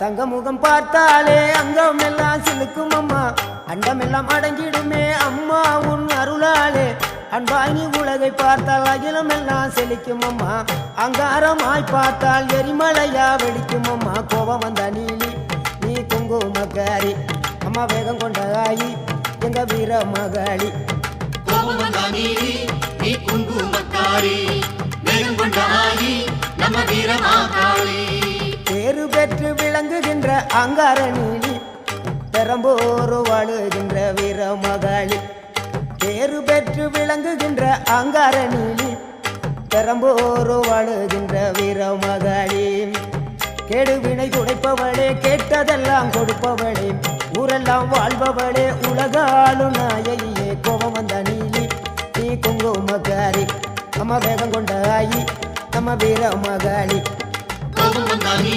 தங்க முகம் பார்த்தாலே அங்கம் எல்லாம் சிலுக்கும் அம்மா, அண்டமெல்லாம் அடங்கிடுமே அம்மா உன் அருளாலே. அன்பாய் நீ உலகை பார்த்தால் அகிலம் எல்லாம் செழிக்கும் அம்மா, அங்காரமாய் பார்த்தால் எரிமலையா வெடிக்கும் அம்மா. கோபம் வந்த நீலி நீ குங்குமக்காரி அம்மா, வேகம் கொண்ட ஆயி எங்க வீர மகாளி. கோபம் வந்த நீலி நீ குங்குமக்காரி, வேகம் கொண்ட ஆயி நம்ம வீர மகாளி. பேரு பெற்று விளங்குகின்ற அங்கார நீலி, பெரம்போர் வாழுகின்ற வீர மகாளி. பேரு பெற்று விளங்குகின்ற அங்கார நீலி, பெரம்போர் வாழுகின்ற வீர மகாளி. கேடுவினை துடைப்பவளே, கேட்டதெல்லாம் கொடுப்பவளே, ஊரெல்லாம் வாழ்பவளே, உலகாலும் நாயகியே. கோபம் வந்த நீலி நீ குங்குமக்காரி அம்மா, வேகம் கொண்ட ஆயி நம்ம வீர மகாளி. கோபம் வந்த நீலி